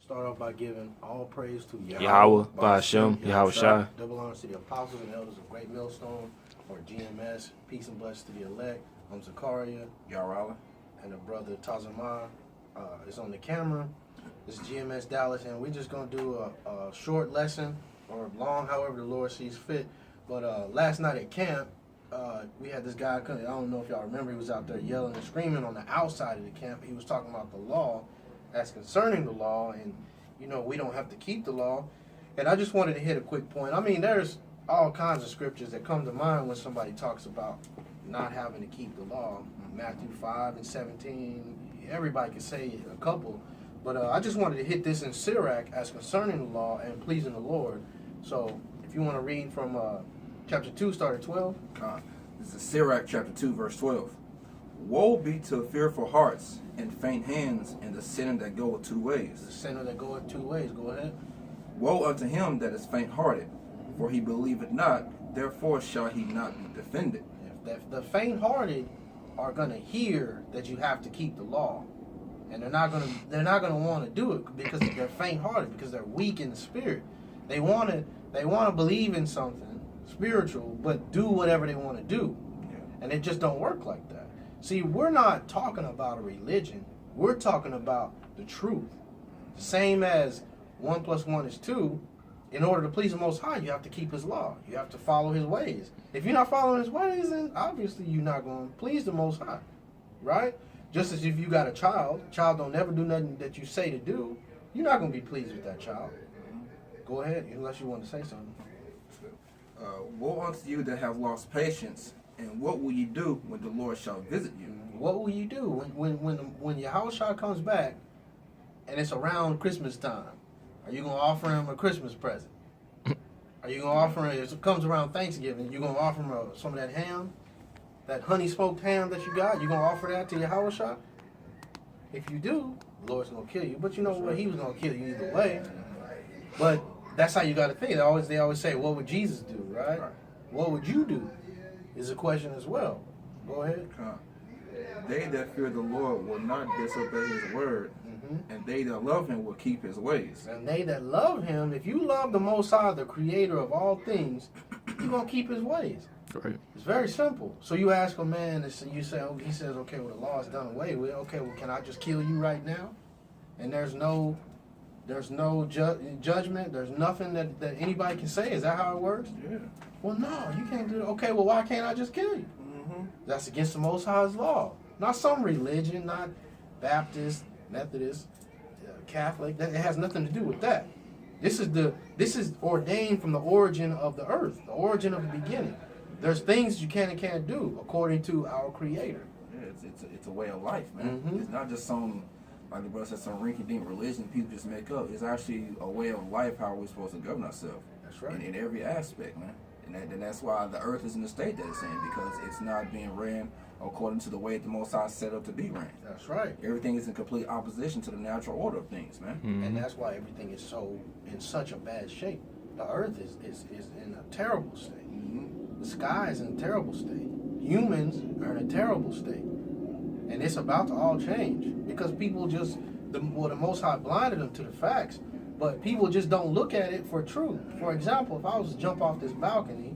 Start off by giving all praise to Yahweh, Ba'ashem, Yahweh Shai. Double honors to the apostles and elders of Great Millstone, or GMS. Peace and blessings to the elect. I'm Zakaria, Yarala, and the brother Tazama is on the camera. This is GMS Dallas, and we're just going to do a short lesson, or long, however the Lord sees fit. But last night at camp, we had this guy, I don't know if y'all remember, he was out there yelling and screaming on the outside of the camp. He was talking about the law, as concerning the law, and you know, we don't have to keep the law. And I just wanted to hit a quick point. I mean, there's all kinds of scriptures that come to mind when somebody talks about not having to keep the law. Matthew 5 and 17, everybody can say a couple. But I just wanted to hit this in Sirach as concerning the law and pleasing the Lord. So if you want to read from chapter 2, start at 12. This is Sirach chapter 2, verse 12. Woe be to fearful hearts and faint hands and the sinner that goeth two ways. The sinner that goeth two ways. Go ahead. Woe unto him that is faint-hearted, for he believeth not, therefore shall he not be defended. If the faint-hearted are going to hear that you have to keep the law, and they're not going to want to do it because they're faint-hearted, because they're weak in the spirit. They want to believe in something spiritual, but do whatever they want to do, and it just don't work like that. See, we're not talking about a religion. We're talking about the truth. Same as 1 + 1 is 2. In order to please the Most High, you have to keep His law. You have to follow His ways. If you're not following His ways, then obviously you're not going to please the Most High, right? Just as if you got a child don't never do nothing that you say to do, you're not going to be pleased with that child. Go ahead, unless you want to say something. Woe unto you that have lost patience, and what will you do when the Lord shall visit you? What will you do when Yahushua comes back and it's around Christmas time? Are you going to offer him a Christmas present? Are you going to offer him, if it comes around Thanksgiving, you going to offer him some of that ham? That honey smoked ham that you got? You going to offer that to Yahushua? If you do, the Lord's going to kill you. But you know what? He was going to kill you either way. But that's how you got to think. They always say, what would Jesus do, right? What would you do? Is a question as well. Go ahead. They that fear the Lord will not disobey His word, and they that love Him will keep His ways. And they that love Him, if you love the Most High, the Creator of all things, you're gonna keep His ways. Right. It's very simple. So you ask a man, and you say, he says, okay, well the law is done away with. Okay, well can I just kill you right now? And there's no judgment. There's nothing that anybody can say. Is that how it works? Yeah. Well, no, you can't do it. Okay, well, why can't I just kill you? That's against the Most High's law. Not some religion, not Baptist, Methodist, Catholic. It has nothing to do with that. This is ordained from the origin of the earth, the origin of the beginning. There's things you can and can't do according to our Creator. Yeah, it's a way of life, man. It's not just some, like the brother said, some rinky-dink religion people just make up. It's actually a way of life, how we're supposed to govern ourselves. That's right. In every aspect, man. And that's why the earth is in the state that it's in, because it's not being ran according to the way the Most High set up to be ran. That's right. Everything is in complete opposition to the natural order of things, man. And that's why everything is in such a bad shape. The earth is in a terrible state. The sky is in a terrible state. Humans are in a terrible state. And it's about to all change because people the Most High blinded them to the facts. But people just don't look at it for truth. For example, if I was to jump off this balcony,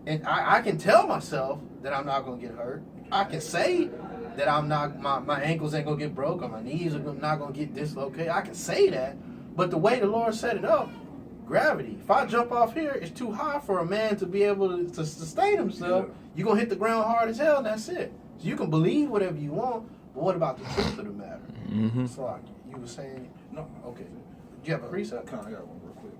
and I can tell myself that I'm not going to get hurt. I can say that I'm not, my ankles ain't going to get broke or my knees are not going to get dislocated. I can say that. But the way the Lord set it up, gravity. If I jump off here, it's too high for a man to be able to sustain himself. You're going to hit the ground hard as hell, and that's it. So you can believe whatever you want, but what about the truth of the matter? So like you were saying, No. okay. Do you have a precept? I got one real quick.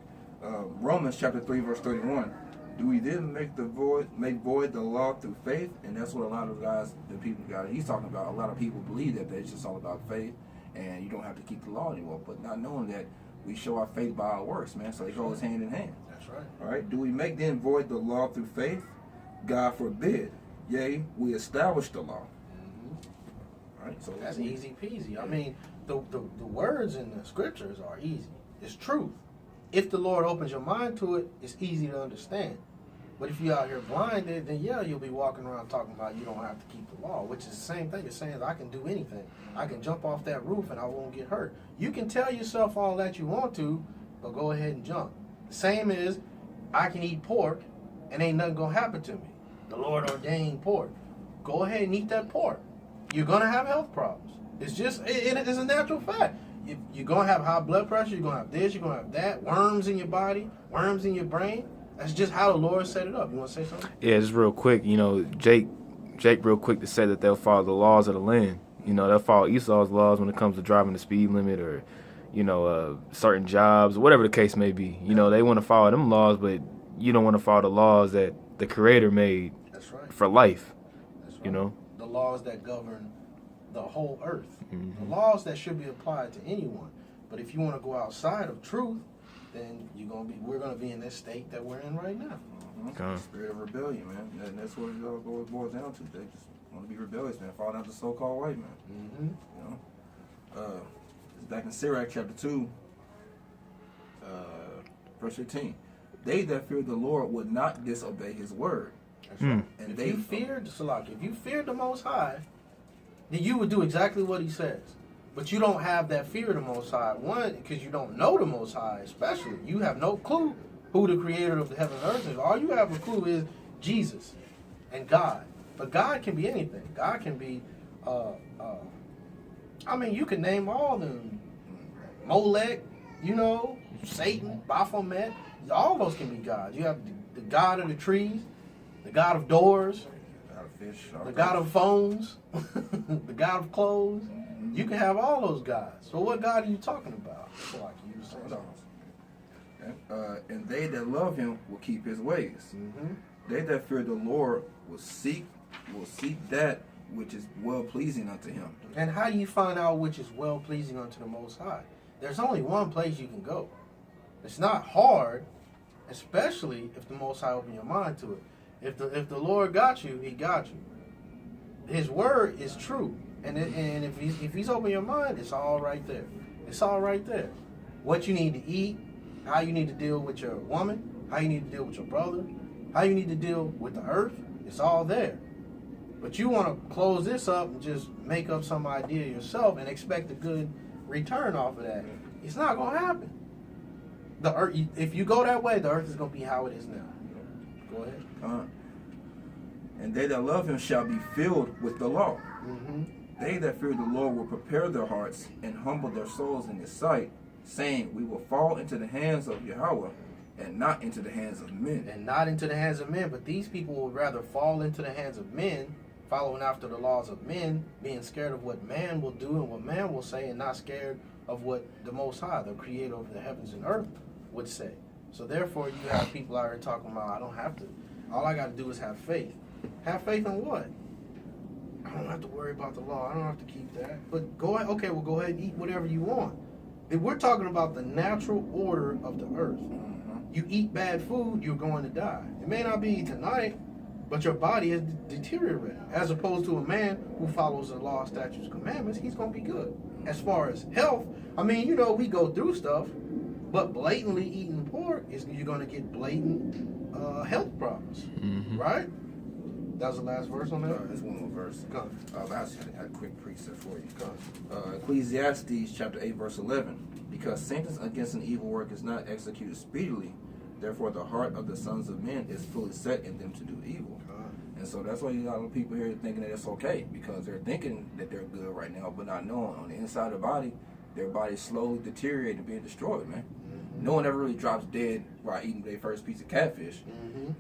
Romans chapter 3, verse 31. Do we then make void the law through faith? And that's what a lot of he's talking about. A lot of people believe that it's just all about faith, and you don't have to keep the law anymore. But not knowing that we show our faith by our works, man. So they go hand in hand. That's right. All right. Do we make then void the law through faith? God forbid. Yea, we establish the law. All right. So That's easy peasy. I mean, the words in the scriptures are easy. It's truth. If the Lord opens your mind to it, it's easy to understand. But if you're out here blinded, then yeah, you'll be walking around talking about you don't have to keep the law, which is the same thing as saying I can do anything. I can jump off that roof and I won't get hurt. You can tell yourself all that you want to, but go ahead and jump. Same as I can eat pork and ain't nothing gonna happen to me. The Lord ordained pork. Go ahead and eat that pork. You're gonna have health problems. It's just, it is a natural fact. You're gonna have high blood pressure, you're gonna have this, you're gonna have that, worms in your body, worms in your brain. That's just how the Lord set it up. You want to say something? Yeah, just real quick. Jake, real quick to say that they'll follow the laws of the land. They'll follow Esau's laws when it comes to driving the speed limit or, certain jobs, whatever the case may be. They want to follow them laws, but you don't want to follow the laws that the Creator made. That's right. For life. That's right. The laws that govern the whole earth. Mm-hmm. The laws that should be applied to anyone. But if you want to go outside of truth, then we're gonna be in this state that we're in right now. Mm-hmm. Spirit of rebellion, man. And that's what it all boils down to. They just want to be rebellious, man. Fall down to so-called white man. Mm-hmm. It's back in Sirach chapter 2, verse 15. They that fear the Lord would not disobey His word. That's right. And if you feared the Most High, then you would do exactly what He says. But you don't have that fear of the Most High. One, because you don't know the Most High, especially. You have no clue who the creator of the heaven and earth is. All you have a clue is Jesus and God. But God can be anything. God can be, you can name all them. Molech, Satan, Baphomet. All those can be gods. You have the God of the trees, the God of doors, the God of phones, the God of clothes. You can have all those gods. So what God are you talking about? And they that love Him will keep His ways. Mm-hmm. They that fear the Lord will seek that which is well pleasing unto Him. And how do you find out which is well pleasing unto the Most High? There's only one place you can go. It's not hard, especially if the Most High open your mind to it. If the Lord got you, He got you. His word is true. And if He's open your mind, it's all right there. It's all right there. What you need to eat, how you need to deal with your woman, how you need to deal with your brother, how you need to deal with the earth, it's all there. But you want to close this up and just make up some idea yourself and expect a good return off of that. It's not going to happen. The earth, if you go that way, the earth is going to be how it is now. Go ahead. And they that love Him shall be filled with the law. Mm-hmm. They that fear the Lord will prepare their hearts and humble their souls in His sight, saying, we will fall into the hands of Yahweh and not into the hands of men. And not into the hands of men, but these people would rather fall into the hands of men, following after the laws of men, being scared of what man will do and what man will say, and not scared of what the Most High, the creator of the heavens and earth, would say. So therefore, you have people out here talking about, I don't have to, all I got to do is have faith. Have faith in what? I don't have to worry about the law. I don't have to keep that. But go ahead. Okay, well, go ahead and eat whatever you want. If we're talking about the natural order of the earth, you eat bad food, you're going to die. It may not be tonight, but your body is deteriorating. As opposed to a man who follows the law, statutes, commandments, he's going to be good. As far as health, we go through stuff, but blatantly eating pork, you're going to get blatant health problems, right? That was the last verse on that? There's one more verse. Go. I had a quick precept for you. Ecclesiastes chapter 8, verse 11. Because sentence against an evil work is not executed speedily, therefore the heart of the sons of men is fully set in them to do evil. And so that's why you got a lot of people here thinking that it's okay, because they're thinking that they're good right now, but not knowing on the inside of the body, their body's slowly deteriorating and being destroyed, man. No one ever really drops dead while eating their first piece of catfish.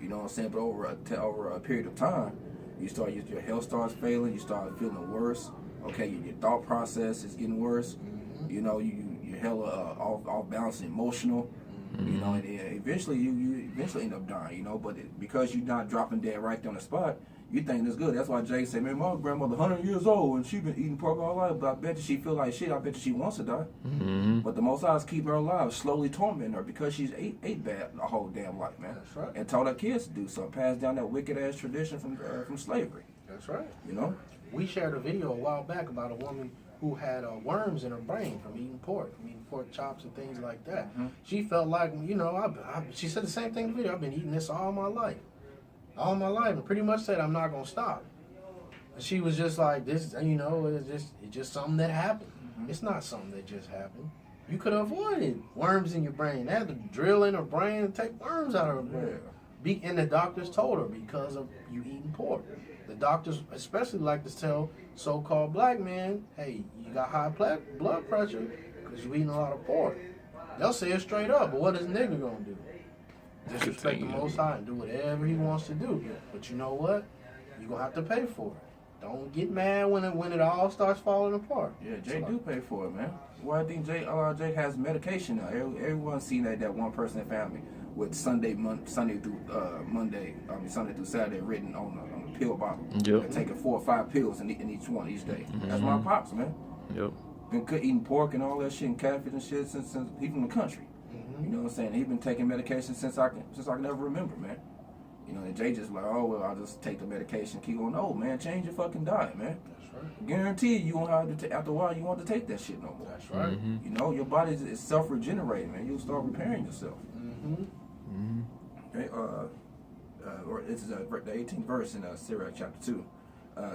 You know what I'm saying? But over a period of time, your health starts failing. You start feeling worse. Okay, your thought process is getting worse. You're hella off balance, emotional. And eventually you end up dying. But because you're not dropping dead right there on the spot, you think it's good. That's why Jay said, man, my grandmother 100 years old and she been eating pork all her life, but I bet you she feel like shit. I bet you she wants to die. But the Most High is keeping her alive, slowly tormenting her because she's ate bad the whole damn life, man. That's right. And taught her kids to do something, passed down that wicked ass tradition from slavery. That's right. We shared a video a while back about a woman who had worms in her brain from eating pork chops and things like that. She felt like, she said the same thing in the video. I've been eating this all my life. all my life, and pretty much said I'm not gonna stop. And she was just like, this, it's just something that happened. Mm-hmm. It's not something that just happened. You could have avoided worms in your brain. They had to drill in her brain and take worms out of her brain. And the doctors told her because of you eating pork. The doctors especially like to tell so-called black men, hey, you got high blood pressure because you eating a lot of pork. They'll say it straight up, but what is a nigga gonna do? Disrespect the Most High and do whatever he wants to do. But you know what? You're gonna have to pay for it. Don't get mad when it all starts falling apart. Yeah, Jake do pay for it, man. Well, I think Jake has medication now. Everyone's seen that one person in family with Sunday through Saturday written on a pill bottle. Yep. And taking 4 or 5 pills in each one each day. Mm-hmm. That's my pops, man. Yep. Been eating pork and all that shit and catfish and shit since he from the country. Mm-hmm. You know what I'm saying? He been taking medication since I can ever remember, man. You know, and Jay just like, oh well, I'll just take the medication, keep going. No, man, change your fucking diet, man. That's right. Guarantee you won't have to. After a while, you won't have to take that shit no more. That's right. Mm-hmm. You know, your body is self-regenerating, man. You'll start repairing yourself. Mm-hmm. Mm-hmm. Okay, this is the 18th verse in Sirach chapter 2,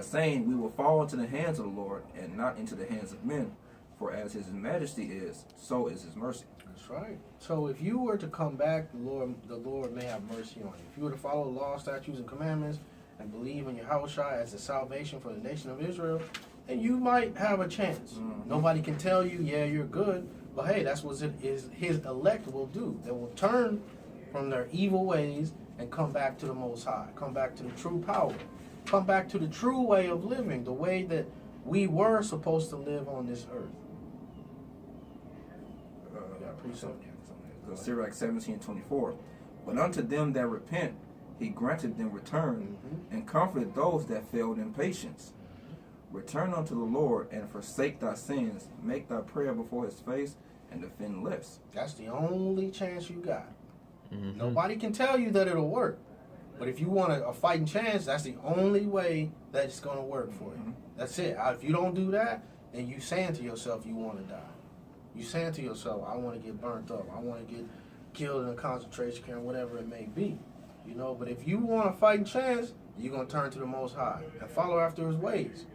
saying, "We will fall into the hands of the Lord and not into the hands of men, for as His majesty is, so is His mercy." That's right. So if you were to come back, the Lord may have mercy on you. If you were to follow the law, statutes, and commandments, and believe in Yahushua as the salvation for the nation of Israel, then you might have a chance. Mm-hmm. Nobody can tell you, yeah, you're good, but hey, that's what His elect will do. They will turn from their evil ways and come back to the Most High, come back to the true power, come back to the true way of living, the way that we were supposed to live on this earth. Sirach 17:24. But unto them that repent, He granted them return, and comforted those that failed in patience. Return unto the Lord and forsake thy sins. Make thy prayer before His face and defend lips. That's the only chance you got. Mm-hmm. Nobody can tell you that it'll work. But if you want a fighting chance, that's the only way that it's going to work for you. Mm-hmm. That's it. If you don't do that, then you saying to yourself you want to die. You saying to yourself, I want to get burnt up. I want to get killed in a concentration camp, whatever it may be. You know, but if you want a fighting chance, you're going to turn to the Most High and follow after His ways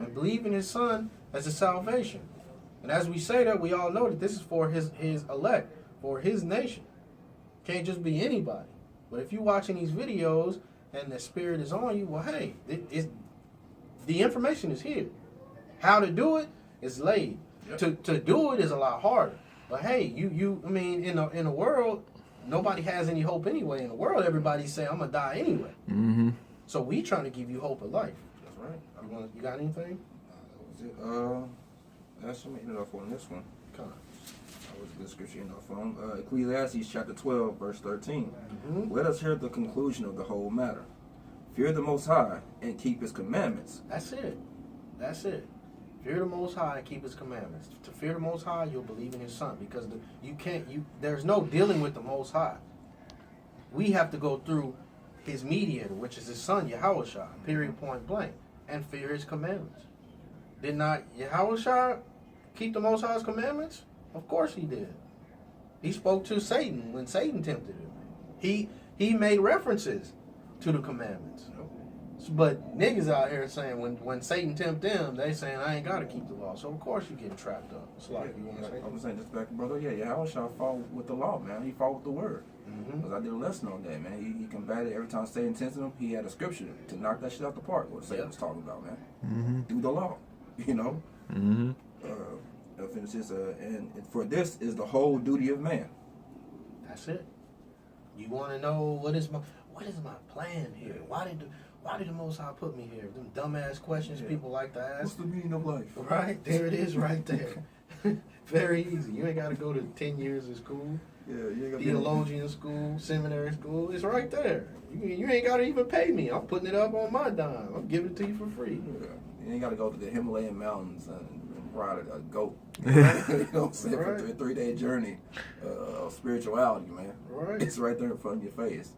and believe in His Son as a salvation. And as we say that, we all know that this is for His elect, for His nation. Can't just be anybody. But if you're watching these videos and the Spirit is on you, well, hey, the information is here. How to do it is laid. Yep. To do it is a lot harder. But hey, I mean, in the world, nobody has any hope anyway. In the world, everybody's saying, I'm going to die anyway. Mm-hmm. So we trying to give you hope of life. That's right. You got anything? That was it. That's some enough on this one. Come on. That was a good scripture enough on. Ecclesiastes chapter 12, verse 13. Mm-hmm. Let us hear the conclusion of the whole matter. Fear the Most High and keep His commandments. That's it. That's it. Fear the Most High and keep His commandments. To fear the Most High, you'll believe in His Son, because there's no dealing with the Most High. We have to go through His mediator, which is His Son, Yahushua, period, point blank, and fear His commandments. Did not Yahushua keep the Most High's commandments? Of course He did. He spoke to Satan when Satan tempted Him. He made references to the commandments. But niggas out here saying when Satan tempt them, they saying I ain't gotta keep the law. So of course you getting trapped up. It's like you want to say. I'm saying this back, brother. Yeah, Yahushua fought with the law, man. He fought with the word. Because I did a lesson on that, man. He combated every time Satan tempted him. He had a scripture to knock that shit out the park. What Satan was talking about, man. Mm-hmm. Through the law, you know. Mm-hmm. Finish this. And for this is the whole duty of man. That's it. You want to know what is my plan here? Why did the Most High put me here? Them dumbass questions people like to ask. What's the meaning of life? Right there it is, right there. Very easy. You ain't got to go to 10 years of school. Yeah, you ain't got Theologian school, seminary school. It's right there. You ain't got to even pay me. I'm putting it up on my dime. I'm giving it to you for free. Yeah. You ain't got to go to the Himalayan mountains and ride a goat. You know what I'm saying? Right. For a 3-day journey of spirituality, man. Right. It's right there in front of your face.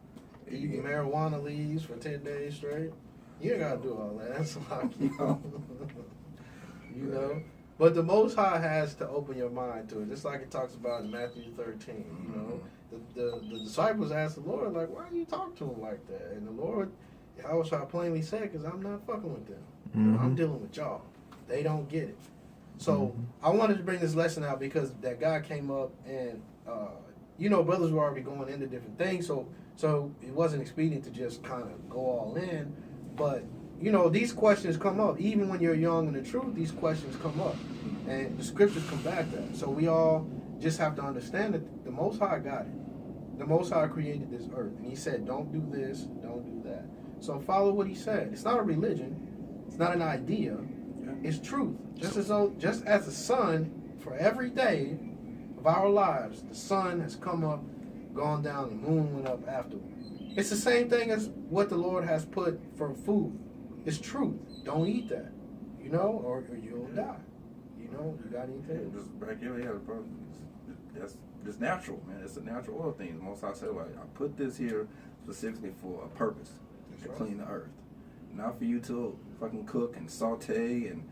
Eating marijuana leaves for 10 days straight. You ain't got to do all that. That's like, you know. But the Most High has to open your mind to it, just like it talks about in Matthew 13. You know, the disciples asked the Lord, like, why do you talk to him like that? And the Lord, Yahushua plainly said, because I'm not fucking with them. You know, I'm dealing with y'all. They don't get it. So I wanted to bring this lesson out because that guy came up and, you know, brothers were already going into different things. So it wasn't expedient to just kind of go all in. But, you know, these questions come up. Even when you're young in the truth, these questions come up. And the scriptures combat that. So we all just have to understand that the Most High got it. The Most High created this earth. And he said, don't do this, don't do that. So follow what he said. It's not a religion. It's not an idea. It's truth. Just as the sun, for every day of our lives, the sun has come up, gone down, the moon went up afterward. It's the same thing as what the Lord has put for food. It's truth. Don't eat that, you know, or you'll die. You know, you got anything? Just back here, that's just natural, man. It's a natural oil thing. The Most High said, like, I put this here specifically for a purpose, to clean the earth. Not for you to fucking cook and saute and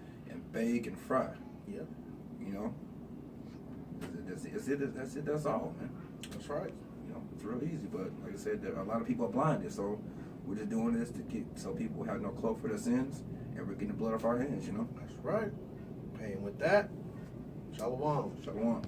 bake and fry. Yep. You know? That's all, man. That's right. You know, it's real easy, but like I said, a lot of people are blinded, so we're just doing this to keep so people have no cloak for their sins, and we're getting the blood off our hands, you know? That's right. And with that, shalom. Shalom.